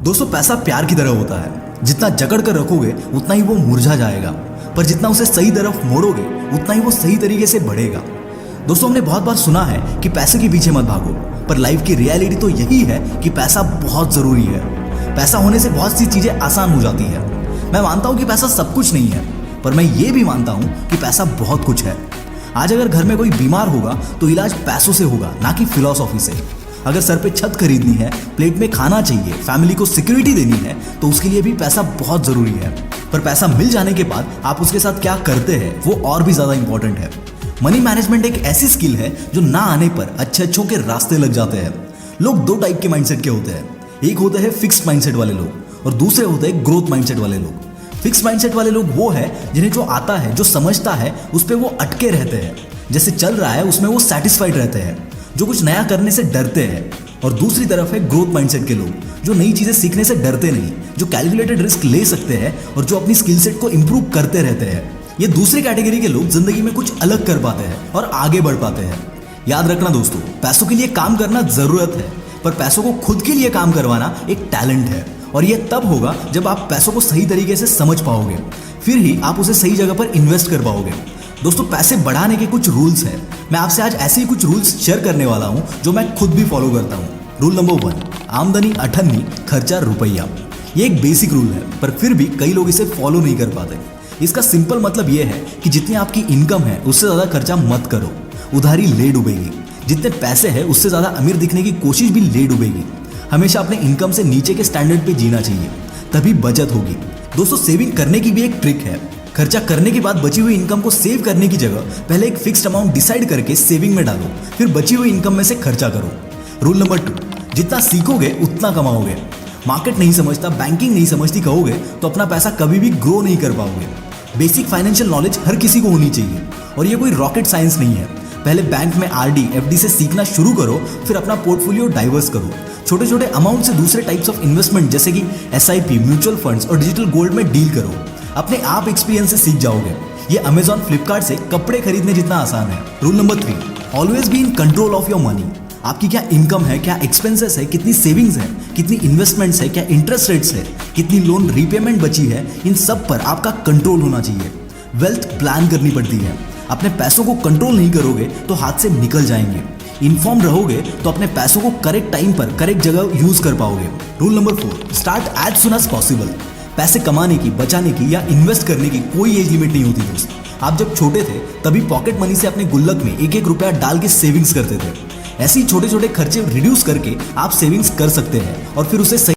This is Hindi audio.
दोस्तों पैसा प्यार की तरह होता है, जितना जकड़ कर रखोगे उतना ही वो मुरझा जाएगा, पर जितना उसे सही तरफ मोड़ोगे उतना ही वो सही तरीके से बढ़ेगा। दोस्तों हमने बहुत बार सुना है कि पैसे के पीछे मत भागो, पर लाइफ की रियलिटी तो यही है कि पैसा बहुत जरूरी है। पैसा होने से बहुत सी चीजें आसान हो जाती है। मैं मानता हूँ कि पैसा सब कुछ नहीं है, पर मैं ये भी मानता हूँ कि पैसा बहुत कुछ है। आज अगर घर में कोई बीमार होगा तो इलाज पैसों से होगा, ना कि फिलॉसफी से। अगर सर पे छत खरीदनी है, प्लेट में खाना चाहिए, फैमिली को सिक्योरिटी देनी है, तो उसके लिए भी पैसा बहुत जरूरी है। पर पैसा मिल जाने के बाद आप उसके साथ क्या करते हैं वो और भी ज्यादा इंपॉर्टेंट है। मनी मैनेजमेंट एक ऐसी स्किल है जो ना आने पर अच्छों के रास्ते लग जाते हैं। लोग दो टाइप के माइंडसेट के होते हैं, एक होते हैं फिक्स्ड माइंडसेट वाले लोग और दूसरे होते हैं ग्रोथ माइंडसेट वाले लोग। फिक्स्ड माइंडसेट वाले लोग वो है जिन्हें जो आता है, जो समझता है, उस पर वो अटके रहते हैं। जैसे चल रहा है उसमें वो सेटिस्फाइड रहते हैं, जो कुछ नया करने से डरते हैं। और दूसरी तरफ है ग्रोथ माइंडसेट के लोग, जो नई चीजें सीखने से डरते नहीं, जो कैलकुलेटेड रिस्क ले सकते हैं और जो अपनी स्किल सेट को इंप्रूव करते रहते हैं। ये दूसरी कैटेगरी के लोग जिंदगी में कुछ अलग कर पाते हैं और आगे बढ़ पाते हैं। याद रखना दोस्तों, पैसों के लिए काम करना जरूरत है, पर पैसों को खुद के लिए काम करवाना एक टैलेंट है। और ये तब होगा जब आप पैसों को सही तरीके से समझ पाओगे, फिर ही आप उसे सही जगह पर इन्वेस्ट कर पाओगे। दोस्तों पैसे बढ़ाने के कुछ रूल्स हैं। मैं आपसे आज ऐसे ही कुछ रूल्स शेयर करने वाला हूं जो मैं खुद भी फॉलो करता हूं। रूल नंबर 1, आमदनी 98, खर्चा रुपया। ये एक बेसिक रूल है, पर फिर भी कई लोग इसे फॉलो नहीं कर पाते। इसका सिंपल मतलब ये है कि जितनी आपकी इनकम है उससे ज्यादा खर्चा मत करो, उधारी ले डूबेगी। जितने पैसे है उससे ज्यादा अमीर दिखने की कोशिश भी ले डूबेगी। हमेशा अपने इनकम से नीचे के स्टैंडर्ड पे जीना चाहिए, तभी बचत होगी। दोस्तों सेविंग करने की भी एक ट्रिक है। खर्चा करने के बाद बची हुई इनकम को सेव करने की जगह पहले एक फिक्स्ड अमाउंट डिसाइड करके सेविंग में डालो, फिर बची हुई इनकम में से खर्चा करो। रूल नंबर 2, जितना सीखोगे उतना कमाओगे। मार्केट नहीं समझता, बैंकिंग नहीं समझती कहोगे तो अपना पैसा कभी भी ग्रो नहीं कर पाओगे। बेसिक फाइनेंशियल नॉलेज हर किसी को होनी चाहिए और ये कोई रॉकेट साइंस नहीं है। पहले बैंक में आरडी, एफडी से सीखना शुरू करो, फिर अपना पोर्टफोलियो डाइवर्स करो। छोटे छोटे अमाउंट से दूसरे टाइप्स ऑफ इन्वेस्टमेंट जैसे कि एसआईपी, म्यूचुअल फंड्स और डिजिटल गोल्ड में डील करो। अपने आप एक्सपीरियंस से सीख जाओगे। ये अमेजॉन, फ्लिपकार्ट से कपड़े खरीदने जितना आसान है। Rule number 3, always be in control of your money. आपकी क्या इनकम है, क्या एक्सपेंसेस है, कितनी सेविंग्स है, कितनी इन्वेस्टमेंट्स है, क्या इंटरेस्ट रेट्स है, कितनी लोन रीपेमेंट बची है, इन सब पर आपका कंट्रोल होना चाहिए। वेल्थ प्लान करनी पड़ती है। अपने पैसों को कंट्रोल नहीं करोगे तो हाथ से निकल जाएंगे। इन्फॉर्म रहोगे तो अपने पैसों को करेक्ट टाइम पर करेक्ट जगह यूज कर पाओगे। Rule number 4, start as soon as possible. पैसे कमाने की, बचाने की या इन्वेस्ट करने की कोई एज लिमिट नहीं होती दोस्त। आप जब छोटे थे तभी पॉकेट मनी से अपने गुल्लक में एक एक रुपया डाल के सेविंग्स करते थे। ऐसे ही छोटे छोटे खर्चे रिड्यूस करके आप सेविंग्स कर सकते हैं और फिर उसे सही